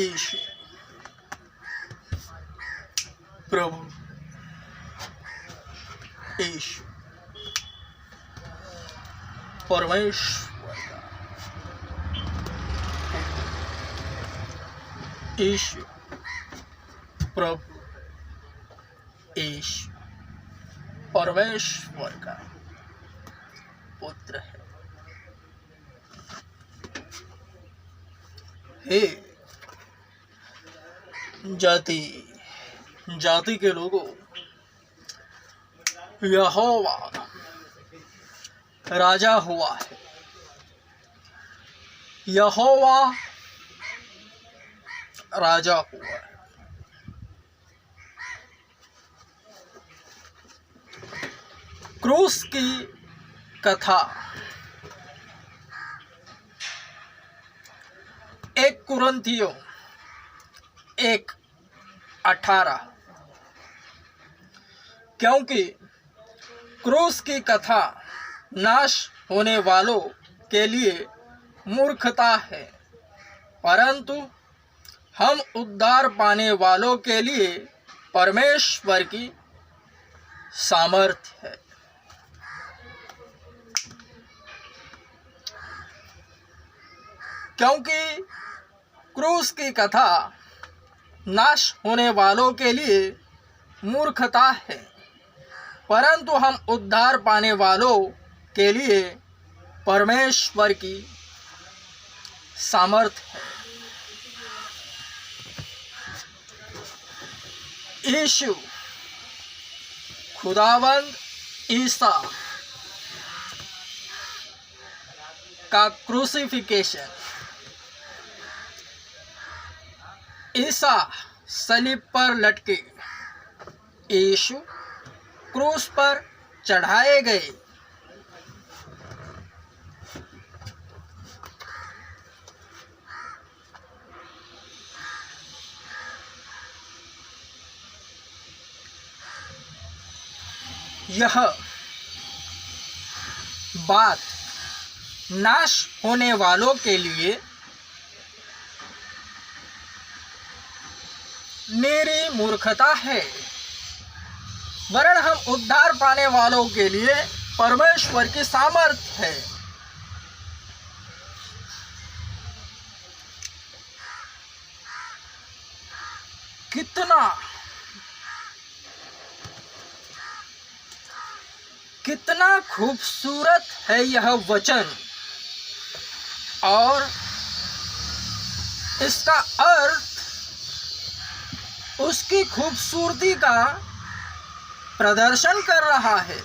ईश प्रभु ईश परमेश्वर ईश प्रभु ईश परमेश्वर का पुत्र है। हे जाति के लोगों, यहोवा राजा हुआ है। यहोवा राजा हुआ है। क्रूस की कथा 1 कुरिन्थियों 1:18। क्योंकि क्रूस की कथा नाश होने वालों के लिए मूर्खता है, परंतु हम उद्धार पाने वालों के लिए परमेश्वर की सामर्थ्य है। क्योंकि क्रूस की कथा नाश होने वालों के लिए मूर्खता है, परंतु हम उद्धार पाने वालों के लिए परमेश्वर की सामर्थ्य है। यीशु खुदावंद ईसा का क्रूसिफिकेशन, ईसा सलीब पर लटके, यीशु क्रूस पर चढ़ाए गए। यह बात नाश होने वालों के लिए मेरी मूर्खता है, वरन हम उद्धार पाने वालों के लिए परमेश्वर की सामर्थ्य है। कितना खूबसूरत है यह वचन, और इसका अर्थ उसकी खूबसूरती का प्रदर्शन कर रहा है।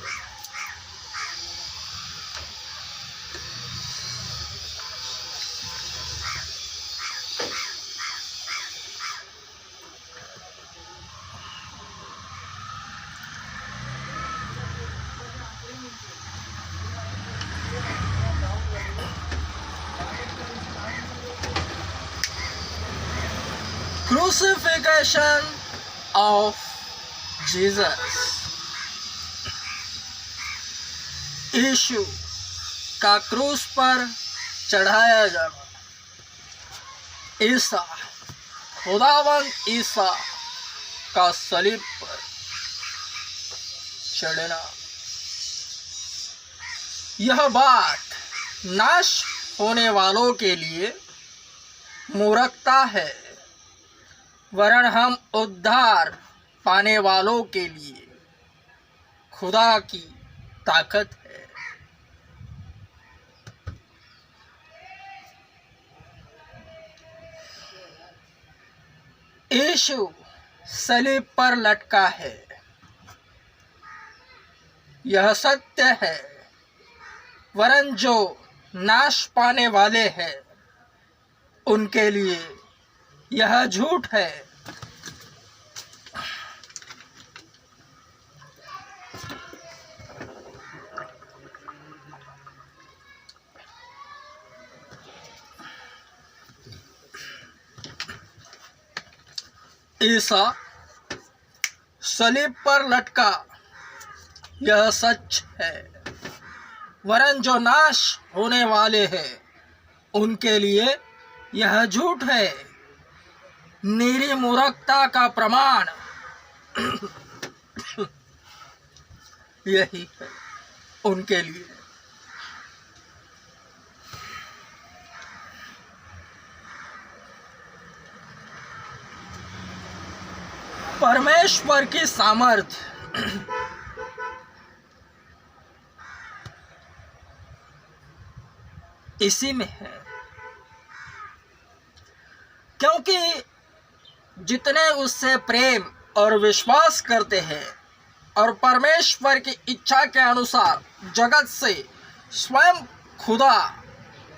Crucifixion of Jesus, यीशु का क्रूस पर चढ़ाया जाना, ईसा खुदावंद ईसा का सलीब पर चढ़ना, यह बात नाश होने वालों के लिए मूर्खता है, वरन हम उद्धार पाने वालों के लिए खुदा की ताकत है। यीशु सलीब पर लटका है, यह सत्य है, वरन जो नाश पाने वाले हैं उनके लिए यह झूठ है। ईसा सलीब पर लटका, यह सच है, वरन जो नाश होने वाले हैं उनके लिए यह झूठ है। निरी मूर्खता का प्रमाण यही है उनके लिए। परमेश्वर की सामर्थ्य इसी में है, क्योंकि जितने उससे प्रेम और विश्वास करते हैं और परमेश्वर की इच्छा के अनुसार जगत से स्वयं खुदा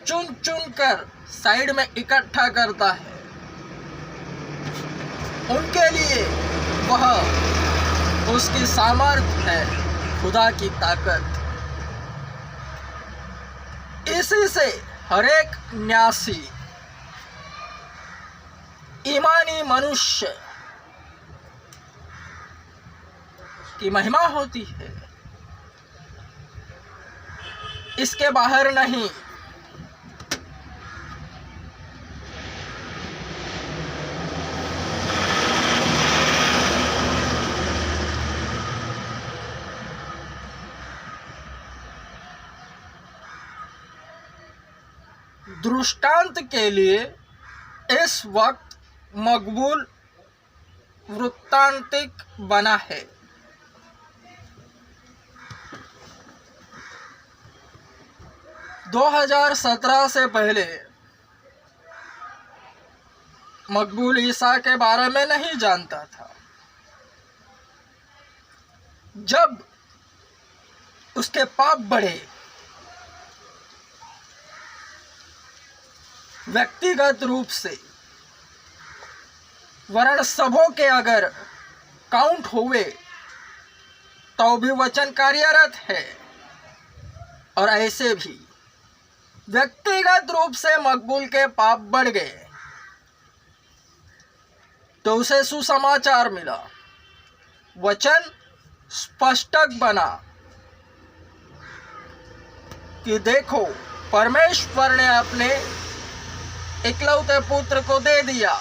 चुन चुन कर साइड में इकट्ठा करता है, उनके लिए वह उसकी सामर्थ्य है, खुदा की ताकत। इसी से हरेक न्यासी ईमानी मनुष्य की महिमा होती है, इसके बाहर नहीं। दृष्टांत के लिए इस वक्त मकबूल वृत्तांतिक बना है। दो 2017 से पहले मकबूल ईसा के बारे में नहीं जानता था। जब उसके पाप बढ़े, व्यक्तिगत रूप से वर्ण सबों के अगर काउंट हुए तो भी वचन कार्यरत है, और ऐसे भी व्यक्तिगत रूप से मकबूल के पाप बढ़ गए तो उसे सुसमाचार मिला, वचन स्पष्टक बना कि देखो परमेश्वर ने अपने इकलौते पुत्र को दे दिया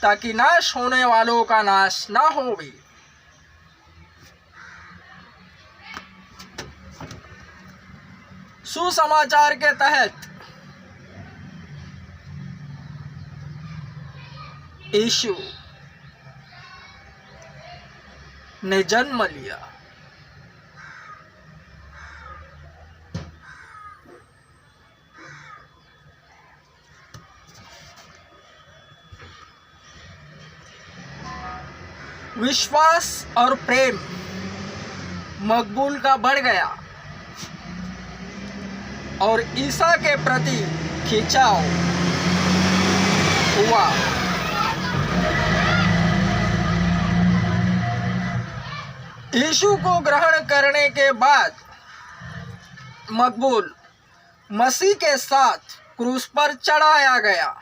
ताकि नाश होने वालों का नाश ना होवे। सुसमाचार के तहत यीशु ने जन्म लिया। विश्वास और प्रेम मकबूल का बढ़ गया और ईसा के प्रति खिंचाव हुआ। यीशु को ग्रहण करने के बाद मकबूल मसीह के साथ क्रूस पर चढ़ाया गया।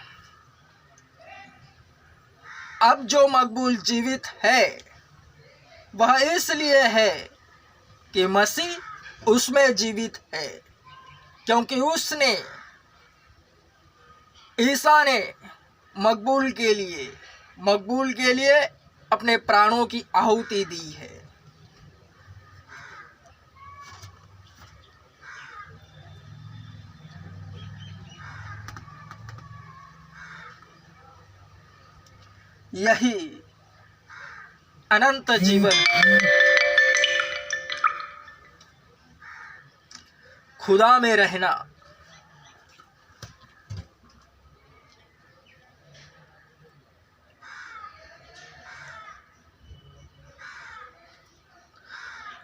अब जो मकबूल जीवित है वह इसलिए है कि मसीह उसमें जीवित है, क्योंकि उसने ईसा ने मकबूल के लिए अपने प्राणों की आहुति दी है। यही अनंत जीवन है, खुदा में रहना।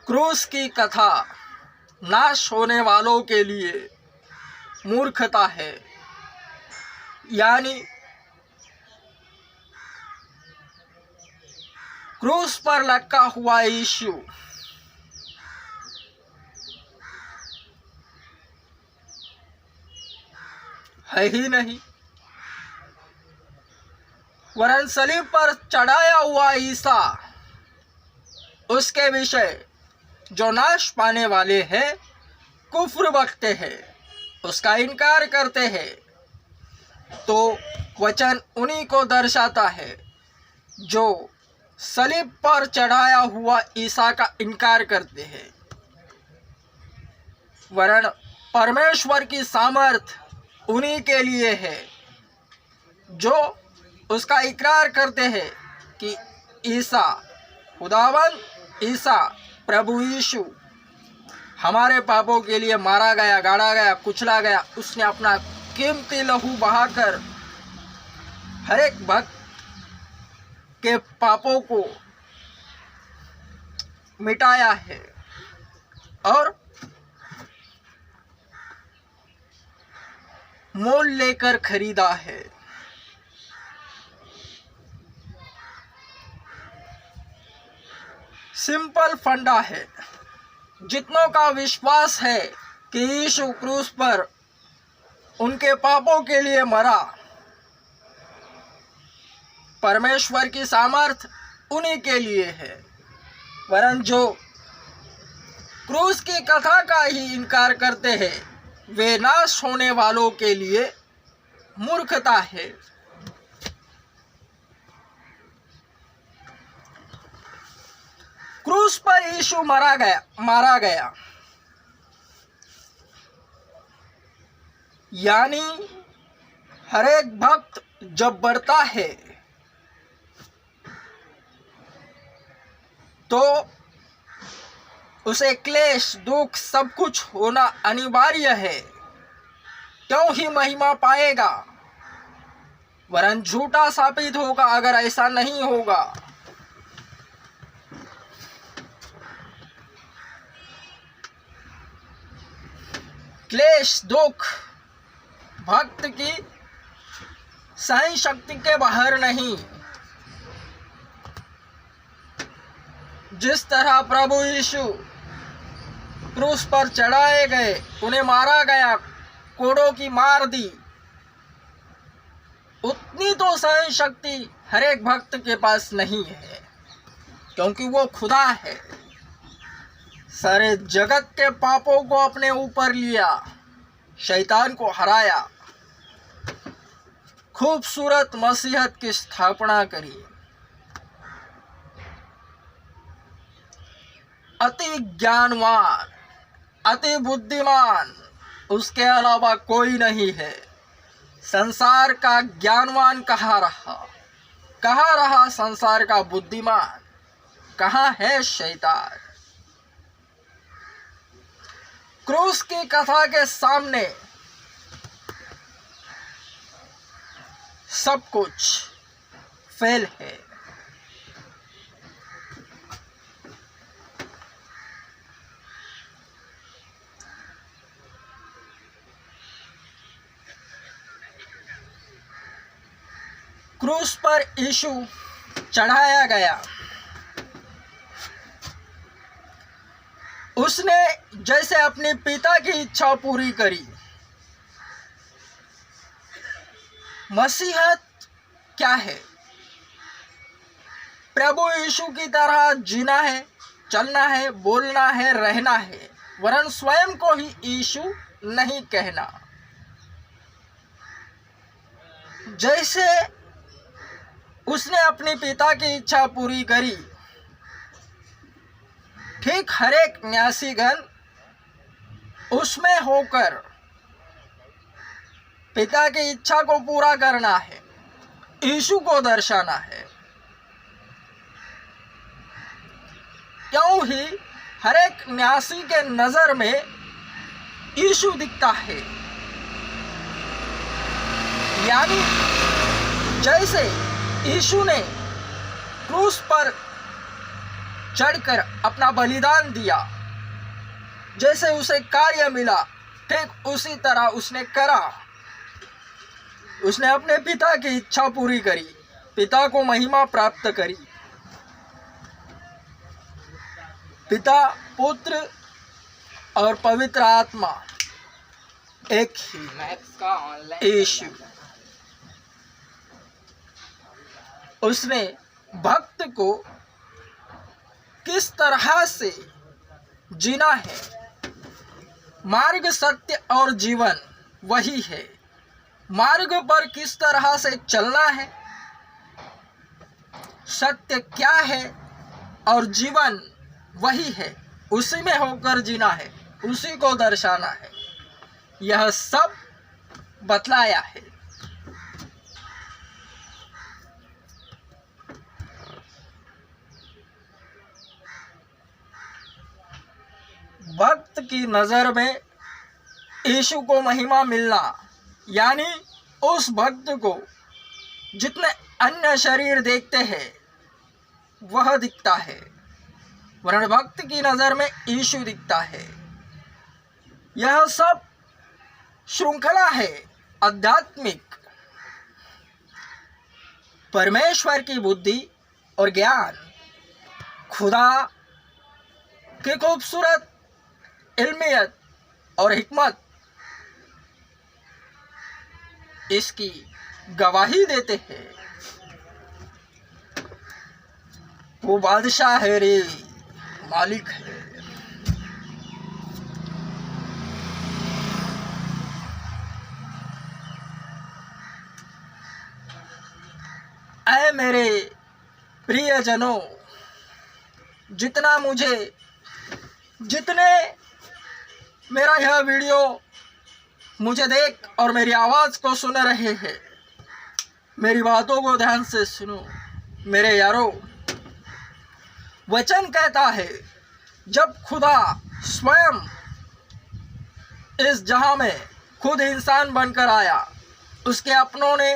क्रूस की कथा नाश होने वालों के लिए मूर्खता है, यानी क्रूस पर लटका हुआ यीशु है ही नहीं, वरन सलीब पर चढ़ाया हुआ ईसा उसके विषय जो नाश पाने वाले हैं कुफ्र बकते हैं, उसका इनकार करते हैं तो वचन उन्हीं को दर्शाता है जो सलीब पर चढ़ाया हुआ ईसा का इनकार करते हैं। वरन परमेश्वर की सामर्थ उन्हीं के लिए है जो उसका इकरार करते हैं कि ईसा खुदावन, ईसा प्रभु यीशु हमारे पापों के लिए मारा गया, गाड़ा गया, कुचला गया। उसने अपना कीमती लहू बहाकर हर एक भक्त के पापों को मिटाया है और मोल लेकर खरीदा है। सिंपल फंडा है। जितनों का विश्वास है कि यीशु क्रूस पर उनके पापों के लिए मरा, परमेश्वर की सामर्थ उन्हीं के लिए है। वरन जो क्रूस की कथा का ही इनकार करते हैं वे नाश होने वालों के लिए मूर्खता है। क्रूस पर यीशु मारा गया, यानी हर एक भक्त जब बढ़ता है तो उसे क्लेश, दुख सब कुछ होना अनिवार्य है, क्यों ही महिमा पाएगा। वरन झूठा साबित होगा अगर ऐसा नहीं होगा। क्लेश, दुख भक्त की सहन शक्ति के बाहर नहीं। जिस तरह प्रभु यीशु क्रूस पर चढ़ाए गए, उन्हें मारा गया, कोड़ों की मार दी, उतनी तो सहन शक्ति हर एक भक्त के पास नहीं है, क्योंकि वो खुदा है। सारे जगत के पापों को अपने ऊपर लिया, शैतान को हराया, खूबसूरत मसीहत की स्थापना करी। अति ज्ञानवान, अति बुद्धिमान उसके अलावा कोई नहीं है। संसार का ज्ञानवान कहाँ रहा संसार का बुद्धिमान, कहाँ है शैतान। क्रूस की कथा के सामने सब कुछ फेल है। क्रूस पर यीशु चढ़ाया गया, उसने जैसे अपने पिता की इच्छा पूरी करी। मसीहत क्या है? प्रभु यीशु की तरह जीना है, चलना है, बोलना है, रहना है, वरन स्वयं को ही यीशु नहीं कहना। जैसे उसने अपने पिता की इच्छा पूरी करी, ठीक हर एक न्यासीगण उसमें होकर पिता की इच्छा को पूरा करना है, यीशु को दर्शाना है। क्यों ही हर एक न्यासी के नजर में यीशु दिखता है। यानी जैसे यीशु ने क्रूस पर चढ़कर अपना बलिदान दिया, जैसे उसे कार्य मिला, ठीक उसी तरह उसने करा। उसने अपने पिता की इच्छा पूरी करी, पिता को महिमा प्राप्त करी। पिता, पुत्र और पवित्र आत्मा एक ही यीशु। उसने भक्त को किस तरह से जीना है, मार्ग, सत्य और जीवन वही है। मार्ग पर किस तरह से चलना है, सत्य क्या है और जीवन वही है, उसी में होकर जीना है, उसी को दर्शाना है, यह सब बतलाया है। भक्त की नजर में यीशु को महिमा मिलना, यानी उस भक्त को जितने अन्य शरीर देखते हैं वह दिखता है, वरन भक्त की नजर में यीशु दिखता है। यह सब श्रृंखला है आध्यात्मिक। परमेश्वर की बुद्धि और ज्ञान, खुदा की खूबसूरत इल्मियत और हिकमत इसकी गवाही देते हैं। वो बादशाह है रे, मालिक है। ऐ मेरे प्रियजनों, जितने मेरा यह वीडियो मुझे देख और मेरी आवाज़ को सुन रहे हैं, मेरी बातों को ध्यान से सुनो मेरे यारों। वचन कहता है, जब खुदा स्वयं इस जहां में खुद इंसान बनकर आया, उसके अपनों ने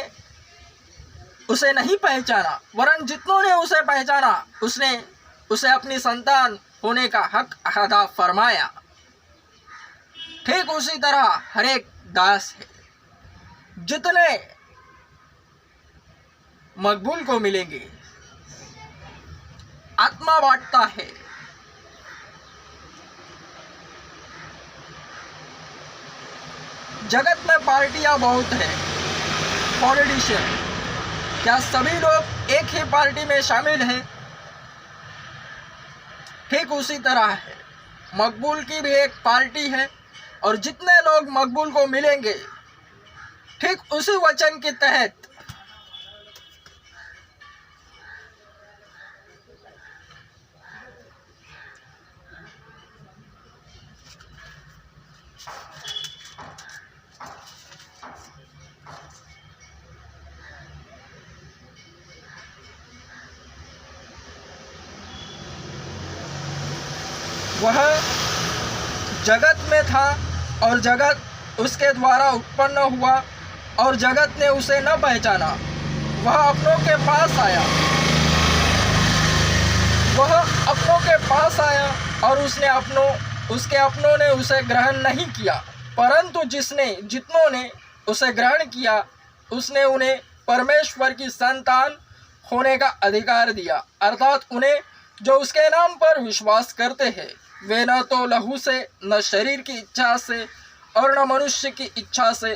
उसे नहीं पहचाना, वरन जितनों ने उसे पहचाना उसने उसे अपनी संतान होने का हक अदा फरमाया। ठीक उसी तरह हर एक दास है, जितने मकबूल को मिलेंगे। आत्मा बांटता है, जगत में पार्टियां बहुत हैं, पॉलिटिशियन। क्या सभी लोग एक ही पार्टी में शामिल हैं? ठीक उसी तरह है, मकबूल की भी एक पार्टी है, और जितने लोग मकबूल को मिलेंगे ठीक उसी वचन के तहत वह जगत में था और जगत उसके द्वारा उत्पन्न हुआ, और जगत ने उसे न पहचाना। वह अपनों के पास आया, और उसके अपनों ने उसे ग्रहण नहीं किया। परंतु जितनों ने उसे ग्रहण किया, उसने उन्हें परमेश्वर की संतान होने का अधिकार दिया, अर्थात उन्हें जो उसके नाम पर विश्वास करते हैं। वे न तो लहू से, न शरीर की इच्छा से और न मनुष्य की इच्छा से,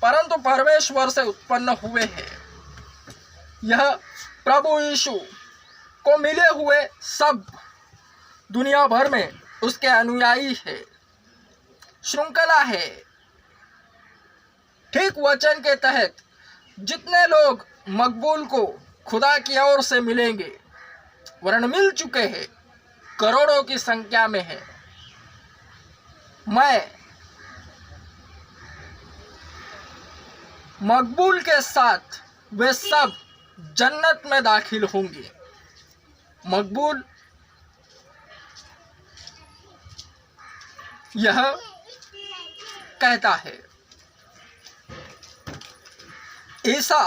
परंतु परमेश्वर से उत्पन्न हुए हैं। यह प्रभु यीशु को मिले हुए सब दुनिया भर में उसके अनुयायी है। श्रृंखला है। ठीक वचन के तहत जितने लोग मकबूल को खुदा की ओर से मिलेंगे, वरन मिल चुके हैं, करोड़ों की संख्या में है। मैं मकबूल के साथ वे सब जन्नत में दाखिल होंगे। मकबूल यह कहता है, ईसा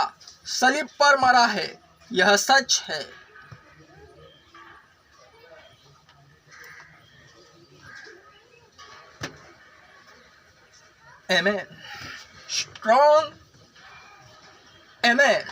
सलीब पर मरा है, यह सच है। Amen. Strong. Amen.